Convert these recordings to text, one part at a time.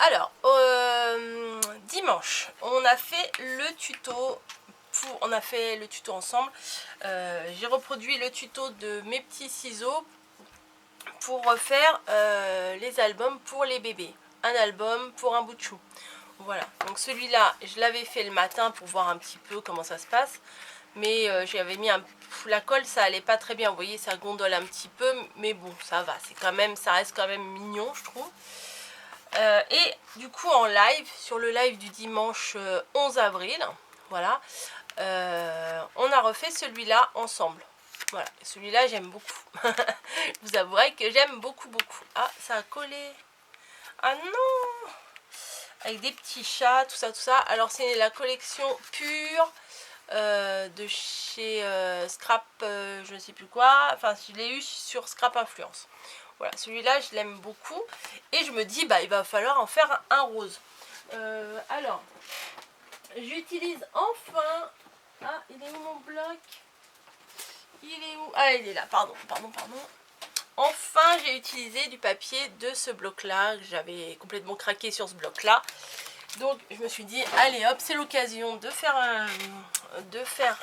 Alors, dimanche, on a fait le tuto. On a fait le tuto ensemble. J'ai reproduit le tuto de mes petits ciseaux pour refaire les albums pour les bébés. Un album pour un bout de chou. Voilà, donc celui-là, je l'avais fait le matin pour voir un petit peu comment ça se passe. Mais j'avais mis la colle, ça allait pas très bien. Vous voyez, ça gondole un petit peu, mais bon, ça va. C'est quand même, ça reste quand même mignon, je trouve. Et du coup, en live, sur le live du dimanche 11 avril, voilà, on a refait celui-là ensemble. Voilà, celui-là, j'aime beaucoup. Je vous avouerai que j'aime beaucoup. Ah, ça a collé. Ah non! Avec des petits chats, tout ça. Alors, c'est la collection pure de chez Scrap, je ne sais plus quoi. Enfin, je l'ai eu sur Scrap Influence. Voilà, celui-là, je l'aime beaucoup. Et je me dis, bah, il va falloir en faire un rose. Alors, j'utilise enfin... Ah, il est où mon bloc? Il est où? Ah, il est là, pardon. Enfin, j'ai utilisé du papier de ce bloc-là. J'avais complètement craqué sur ce bloc-là. Donc, je me suis dit, allez hop, c'est l'occasion de faire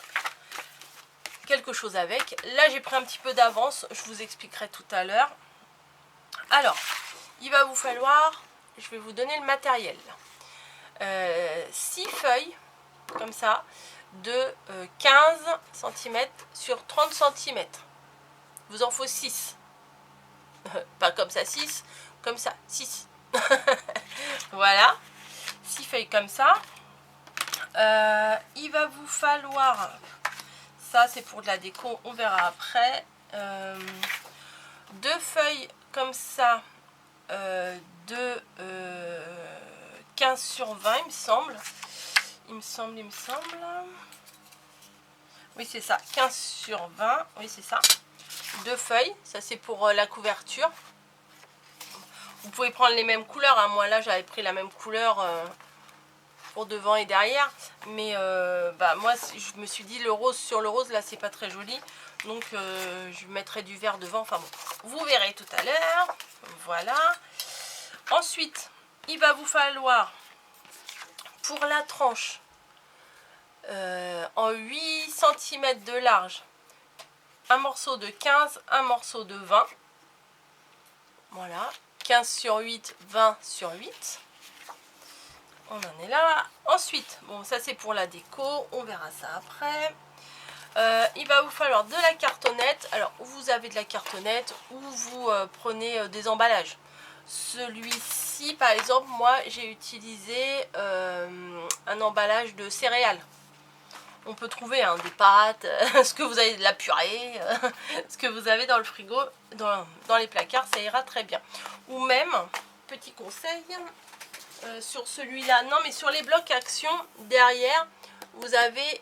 quelque chose avec. Là, j'ai pris un petit peu d'avance. Je vous expliquerai tout à l'heure. Alors, il va vous falloir, je vais vous donner le matériel. 6 feuilles, comme ça, de 15 cm sur 30 cm. Vous en faut 6. Pas comme ça 6, comme ça 6. Voilà, 6 feuilles comme ça. Il va vous falloir, ça c'est pour de la déco, on verra après, 2 feuilles comme ça de 15 sur 20 il me semble. Oui, c'est ça, 15 sur 20, oui, c'est ça. 2 feuilles, ça c'est pour la couverture. Vous pouvez prendre les mêmes couleurs, hein. Moi là j'avais pris la même couleur pour devant et derrière. Mais bah, moi je me suis dit le rose sur le rose, là c'est pas très joli. Donc je mettrai du vert devant, enfin bon, vous verrez tout à l'heure. Voilà. Ensuite, il va vous falloir pour la tranche en 8 cm de large, un morceau de 15, un morceau de 20. Voilà, 15 sur 8, 20 sur 8. On en est là. Ensuite, bon, ça c'est pour la déco, on verra ça après. Il va vous falloir de la cartonnette. Alors, vous avez de la cartonnette ou vous prenez des emballages. Celui-ci, par exemple, moi j'ai utilisé un emballage de céréales. On peut trouver hein, des pâtes, ce que vous avez, de la purée, ce que vous avez dans le frigo, dans les placards, ça ira très bien. Ou même, petit conseil, sur celui-là, non mais sur les blocs action, derrière, vous avez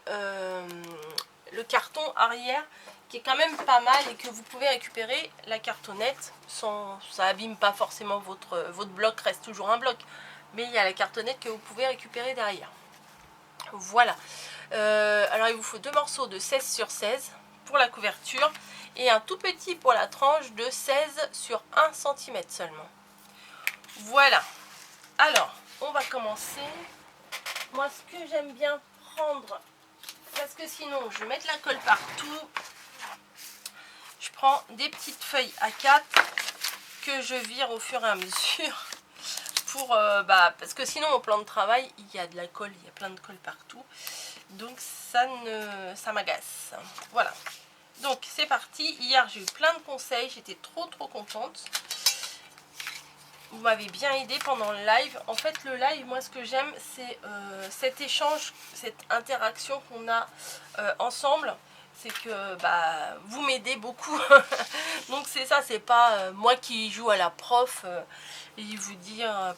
le carton arrière qui est quand même pas mal et que vous pouvez récupérer la cartonnette sans, ça abîme pas forcément votre bloc, reste toujours un bloc, mais il y a la cartonnette que vous pouvez récupérer derrière. Voilà. Alors il vous faut 2 morceaux de 16 sur 16 pour la couverture et un tout petit pour la tranche de 16 sur 1 cm seulement. Voilà. Alors, on va commencer. Moi, ce que j'aime bien prendre, parce que sinon, je vais mettre la colle partout, je prends des petites feuilles A4 que je vire au fur et à mesure. Pour, parce que sinon, au plan de travail, il y a de la colle, il y a plein de colle partout. Donc, ça m'agace. Voilà. Donc, c'est parti. Hier, j'ai eu plein de conseils. J'étais trop contente. Vous m'avez bien aidé pendant le live. En fait, le live, moi, ce que j'aime, c'est cet échange, cette interaction qu'on a ensemble. C'est que vous m'aidez beaucoup. Donc, c'est ça, c'est pas moi qui joue à la prof et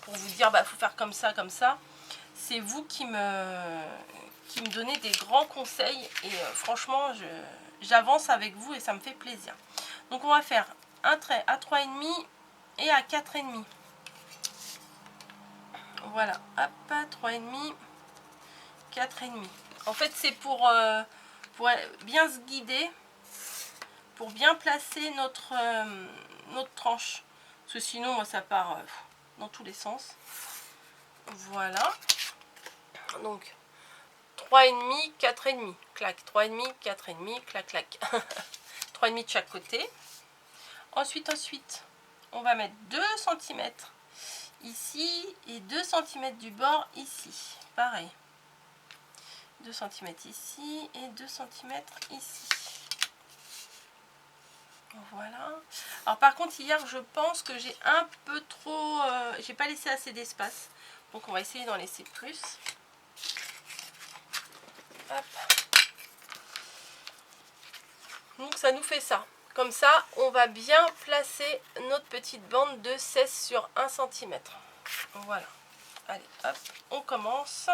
pour vous dire, faut faire comme ça. C'est vous qui me donnez des grands conseils. Et franchement, j'avance avec vous et ça me fait plaisir. Donc, on va faire un trait à 3,5 et à 4,5. Voilà, hop, 3,5, 4,5. En fait, c'est pour bien se guider, pour bien placer notre tranche. Parce que sinon, moi, ça part dans tous les sens. Voilà. Donc 3,5, 4,5, clac, 3,5, 4,5, clac, clac. 3,5 de chaque côté. Ensuite, on va mettre 2 cm ici et 2 cm du bord ici. Pareil. 2 cm ici et 2 cm ici. Voilà. Alors par contre, hier, je pense que j'ai un peu trop... j'ai pas laissé assez d'espace. Donc on va essayer d'en laisser plus. Hop. Donc ça nous fait ça. Comme ça, on va bien placer notre petite bande de 16 sur 1 cm. Voilà. Allez, hop, on commence.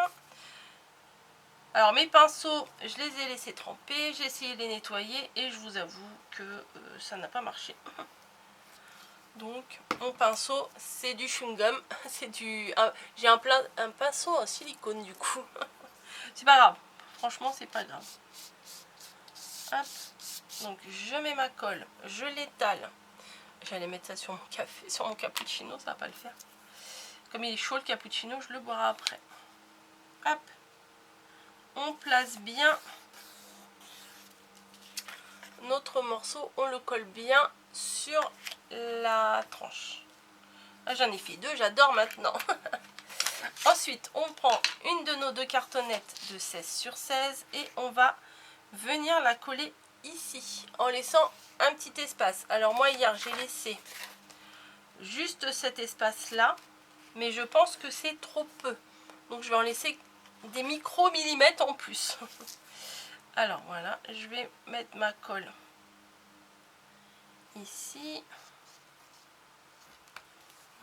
Alors mes pinceaux, je les ai laissés tremper. J'ai essayé de les nettoyer et je vous avoue que ça n'a pas marché. Donc mon pinceau, c'est du chewing-gum. C'est du... j'ai un pinceau en silicone du coup. C'est pas grave. Franchement, c'est pas grave. Hop. Donc je mets ma colle, je l'étale. J'allais mettre ça sur mon café, sur mon cappuccino, ça va pas le faire. Comme il est chaud le cappuccino, je le boirai après. Hop. On place bien notre morceau, on le colle bien sur la tranche. J'en ai fait 2, j'adore maintenant. Ensuite, on prend une de nos 2 cartonnettes de 16 sur 16 et on va venir la coller ici en laissant un petit espace. Alors moi hier j'ai laissé juste cet espace là, mais je pense que c'est trop peu, donc je vais en laisser des micro-millimètres en plus. Alors voilà, je vais mettre ma colle ici,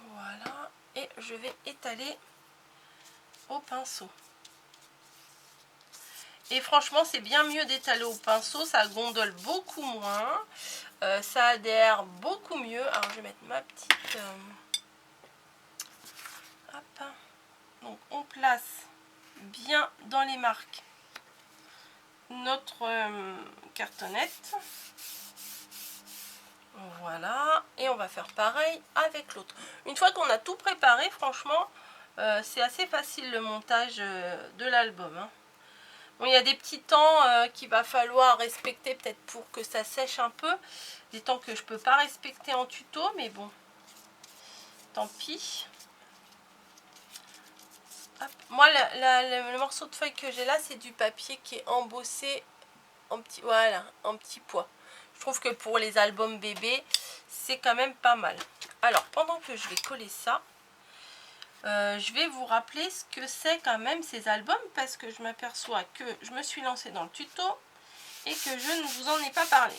voilà, et je vais étaler au pinceau. Et franchement, c'est bien mieux d'étaler au pinceau, ça gondole beaucoup moins, ça adhère beaucoup mieux. Alors, je vais mettre ma petite... hop. Donc, on place bien dans les marques notre cartonnette. Voilà. Et on va faire pareil avec l'autre. Une fois qu'on a tout préparé, franchement, c'est assez facile le montage de l'album, hein. Bon, il y a des petits temps qu'il va falloir respecter peut-être pour que ça sèche un peu. Des temps que je ne peux pas respecter en tuto, mais bon, tant pis. Hop. Moi, le morceau de feuille que j'ai là, c'est du papier qui est embossé en petit, voilà, en petit pois. Je trouve que pour les albums bébés, c'est quand même pas mal. Alors, pendant que je vais coller ça, je vais vous rappeler ce que c'est quand même ces albums, parce que je m'aperçois que je me suis lancée dans le tuto et que je ne vous en ai pas parlé.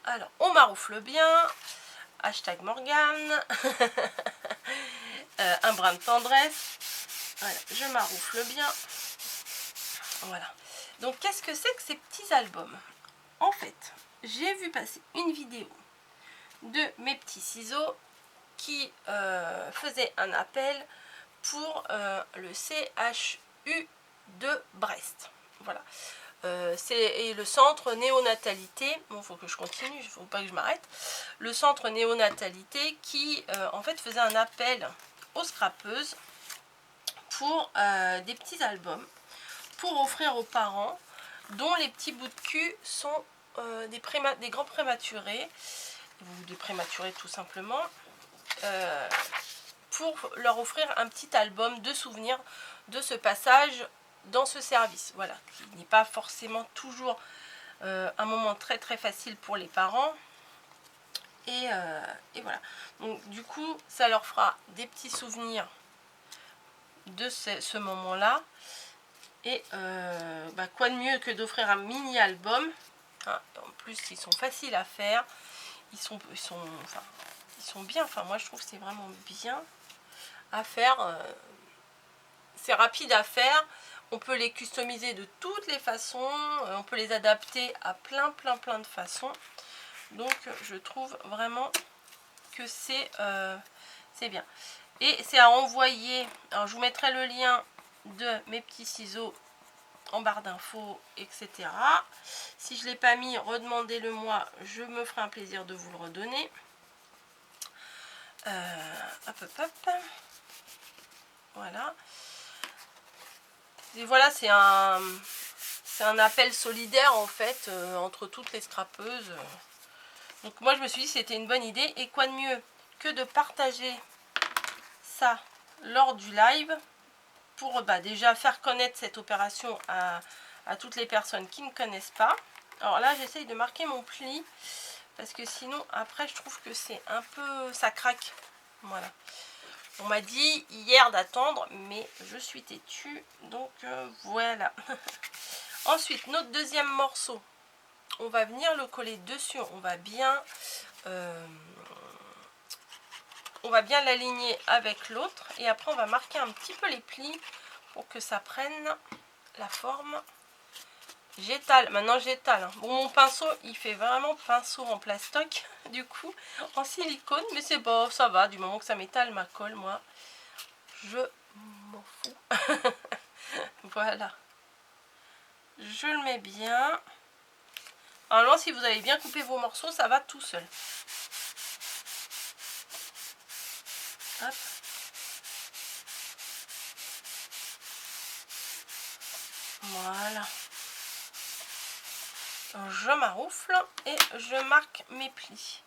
Alors, on maroufle bien, hashtag Morgane, un brin de tendresse, voilà, je maroufle bien, voilà. Donc, qu'est-ce que c'est que ces petits albums? En fait, j'ai vu passer une vidéo de mes petits ciseaux qui faisait un appel pour le CHU de Brest. Voilà. C'est le centre néonatalité. Bon, il faut que je continue, il ne faut pas que je m'arrête. Le centre néonatalité qui, en fait, faisait un appel aux scrapeuses pour des petits albums pour offrir aux parents dont les petits bouts de cul sont des grands prématurés, ou des prématurés tout simplement, pour leur offrir un petit album de souvenirs de ce passage dans ce service. Voilà, qui n'est pas forcément toujours un moment très très facile pour les parents. Et voilà. Donc du coup, ça leur fera des petits souvenirs de ce moment-là. Et quoi de mieux que d'offrir un mini album. Hein, en plus, ils sont faciles à faire. Ils sont bien. Enfin, moi, je trouve que c'est vraiment bien à faire. C'est rapide à faire. On peut les customiser de toutes les façons. On peut les adapter à plein de façons. Donc, je trouve vraiment que c'est bien. Et c'est à envoyer. Alors, je vous mettrai le lien de mes petits ciseaux en barre d'infos, etc. Si je ne l'ai pas mis, redemandez-le moi. Je me ferai un plaisir de vous le redonner. Hop. Voilà. Et voilà, c'est un appel solidaire en fait entre toutes les scrapeuses. Donc moi je me suis dit c'était une bonne idée. Et quoi de mieux que de partager ça lors du live pour déjà faire connaître cette opération à toutes les personnes qui ne connaissent pas. Alors là j'essaye de marquer mon pli parce que sinon après je trouve que c'est un peu, ça craque. Voilà. On m'a dit hier d'attendre mais je suis têtue donc voilà. Ensuite notre deuxième morceau, on va venir le coller dessus, on va bien l'aligner avec l'autre et après on va marquer un petit peu les plis pour que ça prenne la forme. J'étale, maintenant j'étale. Hein. Bon, mon pinceau, il fait vraiment pinceau en plastoc, du coup, en silicone, mais c'est bon, ça va, du moment que ça m'étale ma colle, moi, je m'en fous. Voilà. Je le mets bien. Normalement, si vous avez bien coupé vos morceaux, ça va tout seul. Hop. Voilà. Je maroufle et je marque mes plis.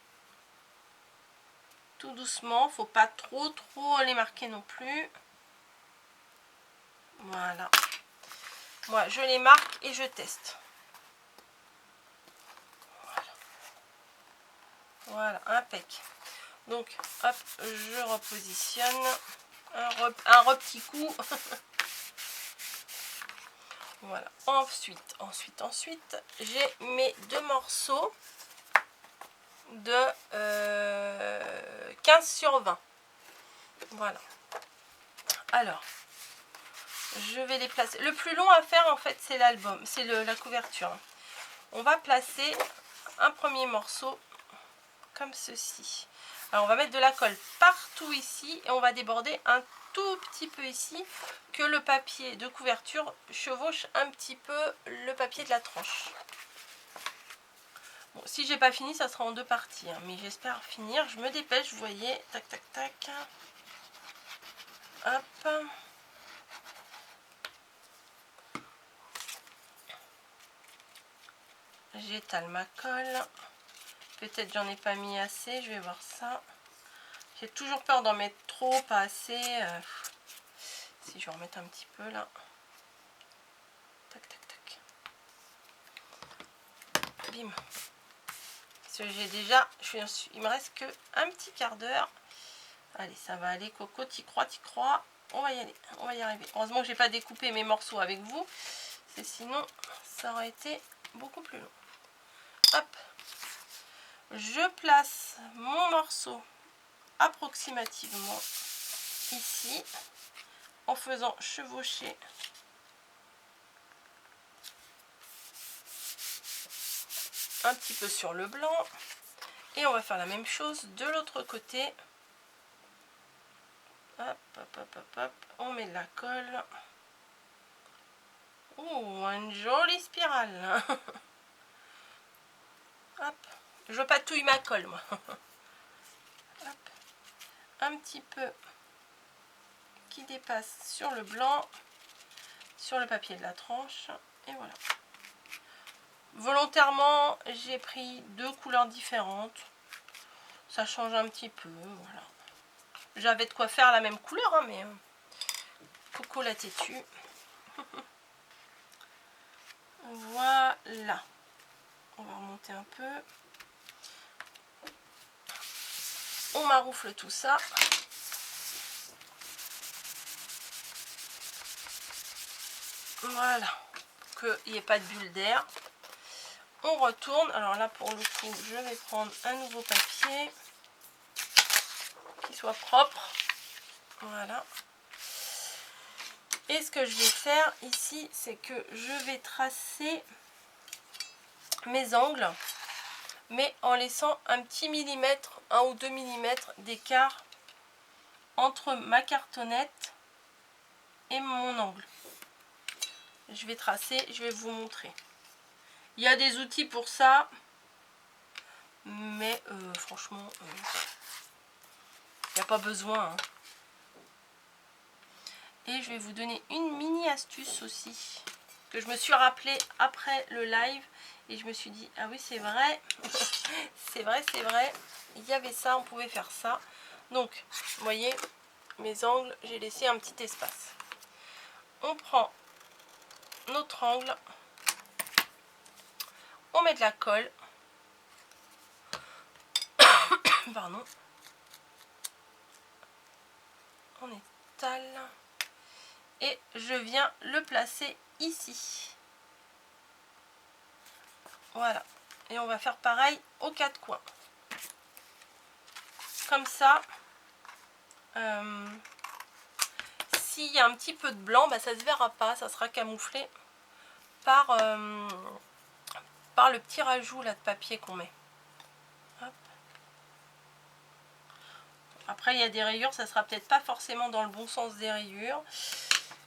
Tout doucement, faut pas trop les marquer non plus. Voilà. Moi, je les marque et je teste. Voilà, impec. Donc, hop, je repositionne. Un petit coup. Voilà. Ensuite, j'ai mes deux morceaux de 15 sur 20. Voilà. Alors, je vais les placer. Le plus long à faire, en fait, c'est l'album. C'est la couverture. On va placer un premier morceau comme ceci. Alors, on va mettre de la colle partout ici et on va déborder un tout petit peu ici, que le papier de couverture chevauche un petit peu le papier de la tranche. Bon, si j'ai pas fini, ça sera en deux parties, hein, mais j'espère finir. Je me dépêche, vous voyez, tac tac tac. Hop. J'étale ma colle. Peut-être j'en ai pas mis assez, je vais voir ça. J'ai toujours peur d'en mettre trop, pas assez. Si je vais en remettre un petit peu là. Tac tac tac. Bim. Parce que j'ai déjà, il me reste que un petit quart d'heure. Allez, ça va aller, Coco, t'y crois. On va y aller, on va y arriver. Heureusement que j'ai pas découpé mes morceaux avec vous. Sinon, ça aurait été beaucoup plus long. Hop. Je place mon morceau approximativement ici, en faisant chevaucher un petit peu sur le blanc. Et on va faire la même chose de l'autre côté. Hop, hop, hop, hop, hop. On met de la colle. Oh, une jolie spirale. Hop. Je veux pas touiller ma colle, moi. Hop. Un petit peu qui dépasse sur le blanc, sur le papier de la tranche. Et voilà. Volontairement, j'ai pris deux couleurs différentes. Ça change un petit peu, voilà. J'avais de quoi faire la même couleur, hein, mais Coco la têtue. Voilà. On va remonter un peu. On maroufle tout ça. Voilà. Qu'il n'y ait pas de bulle d'air. On retourne. Alors là, pour le coup, je vais prendre un nouveau papier. Qui soit propre. Voilà. Et ce que je vais faire ici, c'est que je vais tracer mes angles, mais en laissant un petit millimètre, 1 ou 2 millimètres d'écart entre ma cartonnette et mon angle. Je vais tracer, je vais vous montrer. Il y a des outils pour ça, mais franchement, il n'y a pas besoin. Hein. Et je vais vous donner une mini astuce aussi, que je me suis rappelé après le live. Et je me suis dit, ah oui c'est vrai, c'est vrai, il y avait ça, on pouvait faire ça. Donc, vous voyez, mes angles, j'ai laissé un petit espace. On prend notre angle, on met de la colle, pardon, on étale, et je viens le placer ici. Voilà, et on va faire pareil aux quatre coins. Comme ça, s'il y a un petit peu de blanc, bah, ça ne se verra pas, ça sera camouflé par le petit rajout là de papier qu'on met. Hop. Après il y a des rayures, ça sera peut-être pas forcément dans le bon sens des rayures,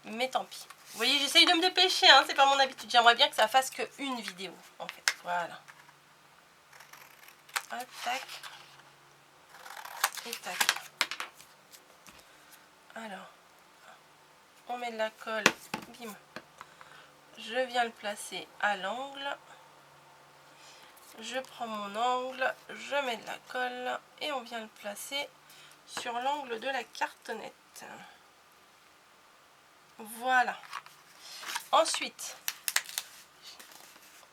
mais tant pis. Vous voyez, j'essaye de me dépêcher, hein, c'est pas mon habitude. J'aimerais bien que ça fasse qu'une vidéo en fait. Voilà. Hop, tac. Et tac. Alors, on met de la colle, bim. Je viens le placer à l'angle. Je prends mon angle, je mets de la colle et on vient le placer sur l'angle de la cartonnette. Voilà. Ensuite,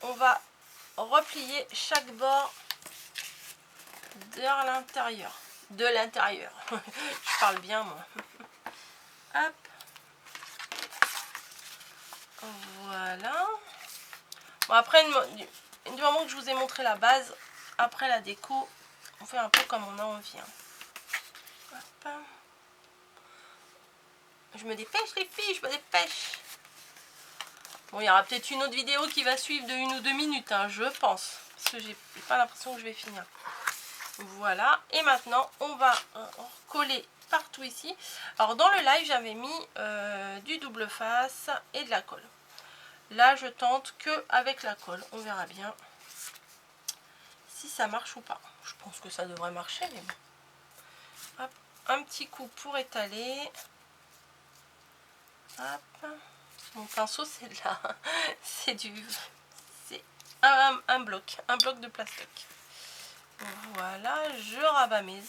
on va replier chaque bord vers l'intérieur. De l'intérieur. Je parle bien moi. Hop. Voilà. Bon, après, du moment que je vous ai montré la base, après la déco, on fait un peu comme on a envie. Hop. Je me dépêche les filles, je me dépêche. Bon, il y aura peut-être une autre vidéo qui va suivre de 1 ou 2 minutes, hein, je pense. Parce que j'ai pas l'impression que je vais finir. Voilà. Et maintenant, on va coller partout ici. Alors, dans le live, j'avais mis du double face et de la colle. Là, je tente que avec la colle. On verra bien si ça marche ou pas. Je pense que ça devrait marcher, mais bon. Hop. Un petit coup pour étaler. Hop. Mon pinceau, c'est là. C'est un bloc de plastique. Voilà, je rabats mes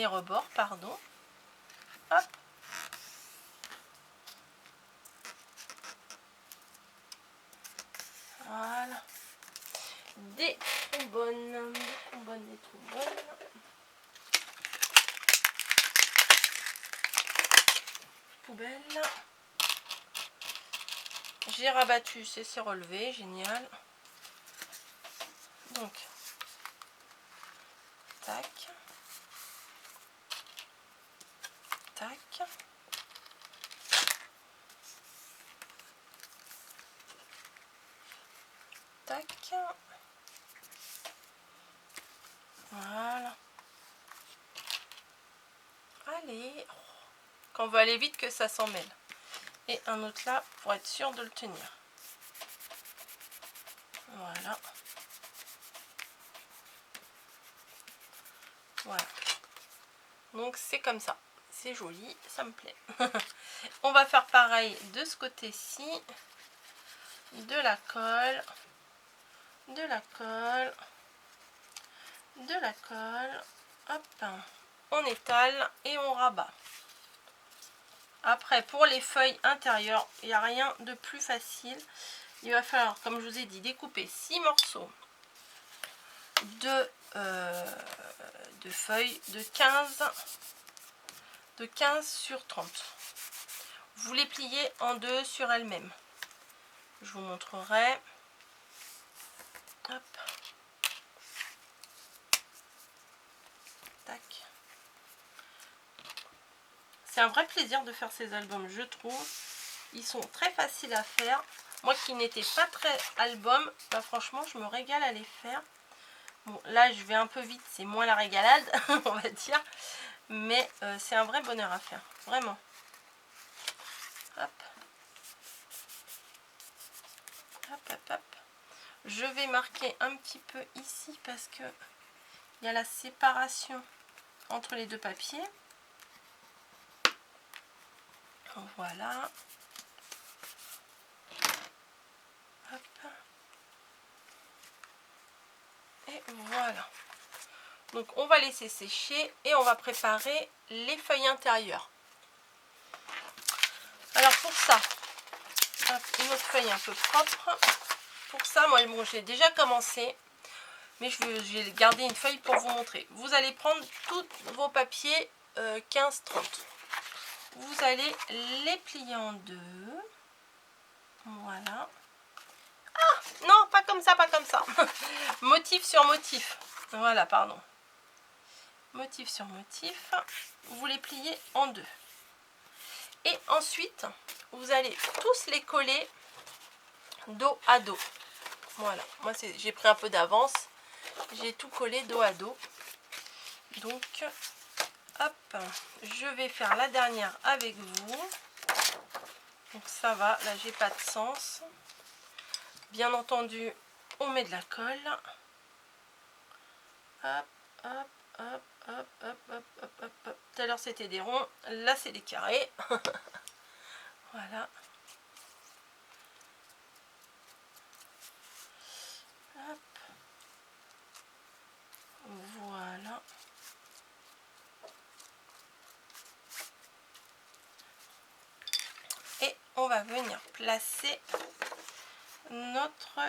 rebords, pardon. Hop. Voilà. Des trombones. Des trombones. Poubelle. J'ai rabattu, c'est relevé, génial. Donc, tac, tac, tac, voilà. Allez, quand on veut aller vite que ça s'en mêle. Et un autre là pour être sûr de le tenir. Voilà. Voilà. Donc c'est comme ça. C'est joli, ça me plaît. On va faire pareil de ce côté-ci. De la colle. De la colle. De la colle. Hop. On étale et on rabat. Après, pour les feuilles intérieures, il n'y a rien de plus facile. Il va falloir, comme je vous ai dit, découper 6 morceaux de feuilles de 15 sur 30. Vous les pliez en deux sur elles-mêmes. Je vous montrerai. Hop. Tac. C'est un vrai plaisir de faire ces albums, je trouve. Ils sont très faciles à faire. Moi qui n'étais pas très album, bah franchement, je me régale à les faire. Bon, là, je vais un peu vite, c'est moins la régalade, on va dire. Mais c'est un vrai bonheur à faire, vraiment. Hop. Hop, hop, hop. Je vais marquer un petit peu ici parce que il y a la séparation entre les deux papiers. Voilà. Hop. Et voilà. Donc on va laisser sécher et on va préparer les feuilles intérieures. Alors pour ça, hop, une autre feuille un peu propre. Pour ça, moi bon, j'ai déjà commencé, mais j'ai gardé une feuille pour vous montrer. Vous allez prendre tous vos papiers 15-30. Vous allez les plier en deux. Voilà. Ah non, pas comme ça, pas comme ça. Motif sur motif. Voilà, pardon. Motif sur motif. Vous les pliez en deux. Et ensuite, vous allez tous les coller dos à dos. Voilà, moi j'ai pris un peu d'avance. J'ai tout collé dos à dos. Donc, hop, je vais faire la dernière avec vous. Donc ça va, là j'ai pas de sens. Bien entendu, on met de la colle. Hop, hop, hop, hop, hop, hop, hop, hop, hop. Tout à l'heure c'était des ronds, là c'est des carrés. Voilà. Hop. Voilà. Et on va venir placer notre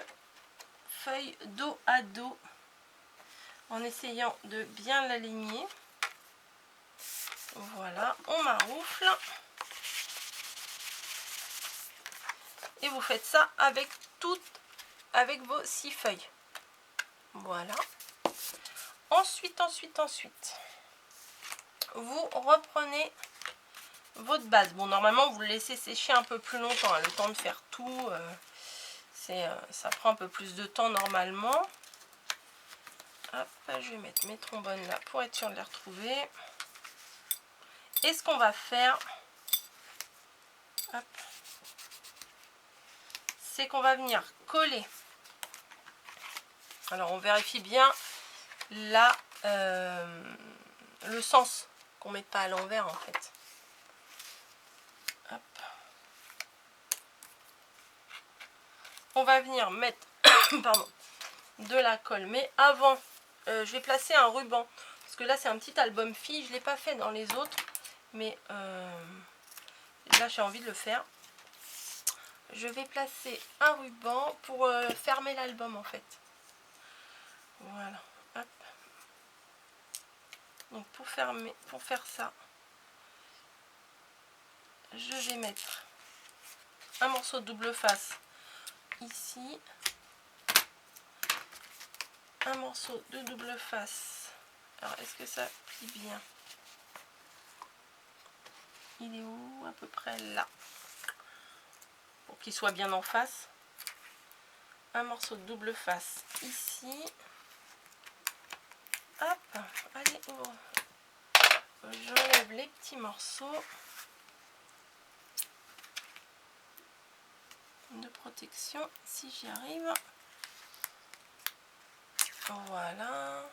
feuille dos à dos en essayant de bien l'aligner. Voilà, on maroufle. Et vous faites ça avec vos 6 feuilles. Voilà. Ensuite, vous reprenez votre base. Bon, normalement, vous le laissez sécher un peu plus longtemps, hein, le temps de faire tout. Ça prend un peu plus de temps normalement. Hop, je vais mettre mes trombones là pour être sûr de les retrouver. Et ce qu'on va faire, c'est qu'on va venir coller. Alors, on vérifie bien là le sens, qu'on ne mette pas à l'envers en fait. Hop. On va venir mettre pardon, de la colle, mais avant je vais placer un ruban parce que là c'est un petit album fille, je ne l'ai pas fait dans les autres, mais là j'ai envie de le faire. Je vais placer un ruban pour fermer l'album en fait. Voilà. Hop. Donc pour faire ça, je vais mettre un morceau de double face ici, un morceau de double face. Alors est-ce que ça plie bien? Il est où? À peu près là, pour qu'il soit bien en face. Un morceau de double face ici. Hop, allez, j'enlève les petits morceaux de protection si j'y arrive. Voilà.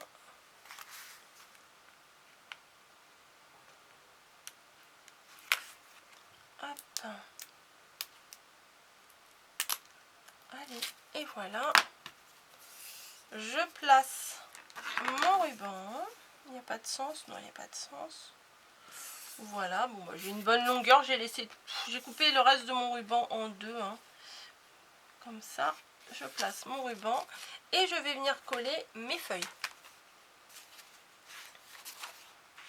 Hop. Allez, et voilà. Je place mon ruban. Il n'y a pas de sens. Non, il n'y a pas de sens. Voilà, bon, bah, j'ai une bonne longueur. J'ai coupé le reste de mon ruban en deux. Hein. Comme ça, je place mon ruban et je vais venir coller mes feuilles.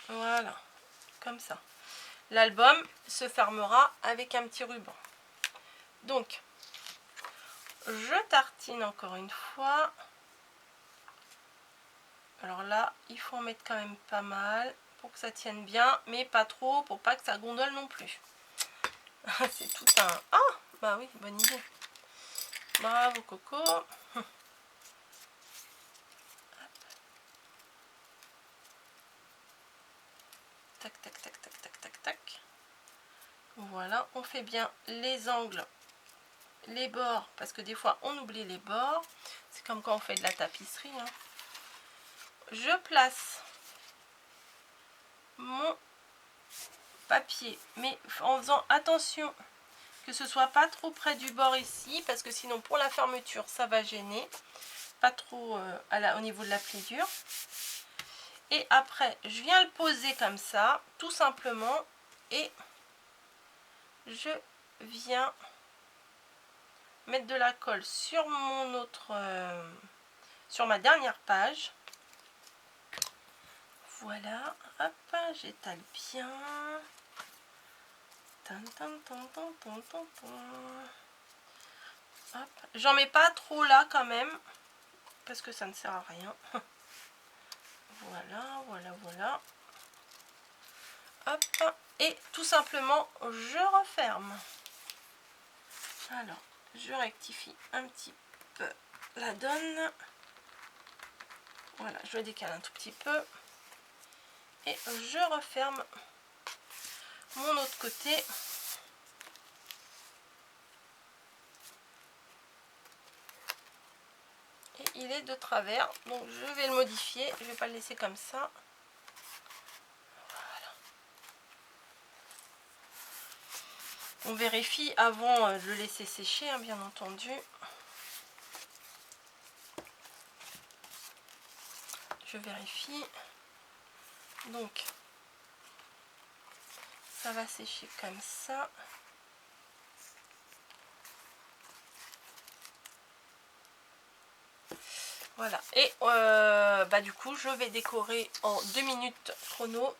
Voilà, comme ça. L'album se fermera avec un petit ruban. Donc, je tartine encore une fois. Alors là, il faut en mettre quand même pas mal pour que ça tienne bien, mais pas trop pour pas que ça gondole non plus. C'est tout un... Ah, bah oui, bonne idée. Bravo Coco. Tac, tac, tac, tac, tac, tac, tac. Voilà, on fait bien les angles, les bords, parce que des fois on oublie les bords. C'est comme quand on fait de la tapisserie. Hein. Je place mon papier, mais en faisant attention que ce soit pas trop près du bord ici, parce que sinon pour la fermeture ça va gêner, pas trop au niveau de la pliure. Et après je viens le poser comme ça tout simplement, et je viens mettre de la colle sur mon autre sur ma dernière page. Voilà, hop, j'étale bien. J'en mets pas trop là quand même, parce que ça ne sert à rien. Voilà, voilà, voilà. Hop, et tout simplement, je referme. Alors, je rectifie un petit peu la donne. Voilà, je le décale un tout petit peu. Et je referme mon autre côté. Et il est de travers, donc je vais le modifier. Je vais pas le laisser comme ça. On vérifie avant de le laisser sécher, hein, bien entendu. Je vérifie. Donc, ça va sécher comme ça. Voilà. Et du coup, je vais décorer en 2 minutes chrono.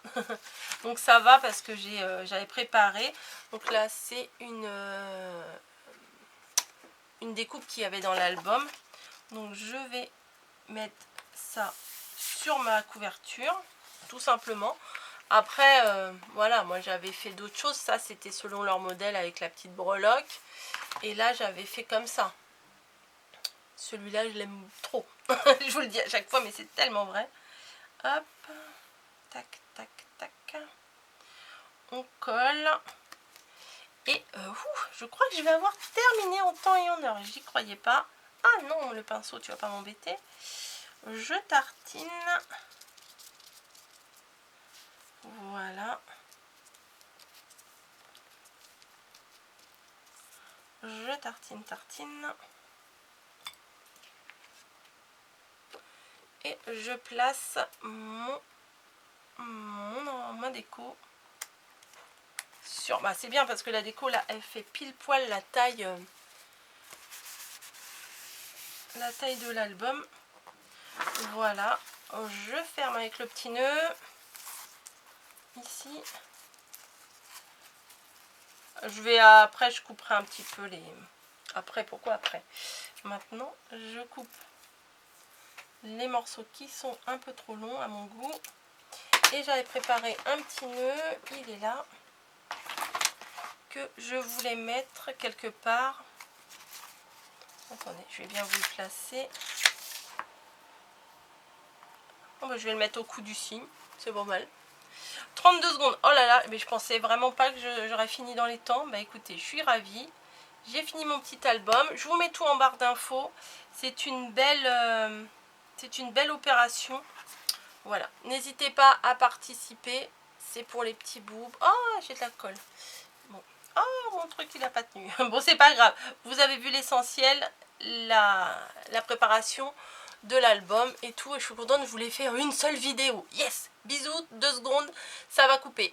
Donc ça va parce que j'avais préparé. Donc là, c'est une découpe qu'il y avait dans l'album. Donc je vais mettre ça sur ma couverture, tout simplement. Après, voilà, moi j'avais fait d'autres choses. Ça, c'était selon leur modèle avec la petite breloque. Et là, j'avais fait comme ça. Celui-là, je l'aime trop. Je vous le dis à chaque fois, mais c'est tellement vrai. Hop, tac, tac, tac. On colle. Et je crois que je vais avoir terminé en temps et en heure. J'y croyais pas. Ah non, le pinceau, tu vas pas m'embêter. Je tartine. Voilà. Je tartine. Et je place ma déco sur... Bah, c'est bien parce que la déco, là, elle fait pile poil la taille de l'album. Voilà. Je ferme avec le petit nœud. Ici. Je vais après, je couperai un petit peu les... Après, pourquoi après? Maintenant, je coupe les morceaux qui sont un peu trop longs à mon goût. Et j'avais préparé un petit nœud, il est là, que je voulais mettre quelque part. Attendez, je vais bien vous le placer. Bon, bah, je vais le mettre au cou du cygne, c'est pas mal. 32 secondes, oh là là, mais je pensais vraiment pas que j'aurais fini dans les temps. Bah écoutez, je suis ravie. J'ai fini mon petit album. Je vous mets tout en barre d'infos. C'est une belle opération. Voilà. N'hésitez pas à participer. C'est pour les petits boubs. Oh, j'ai de la colle. Bon. Oh, mon truc, il n'a pas tenu. Bon, c'est pas grave. Vous avez vu l'essentiel, la préparation de l'album et tout. Et je suis contente, je voulais faire une seule vidéo. Yes! Bisous, 2 secondes, ça va couper.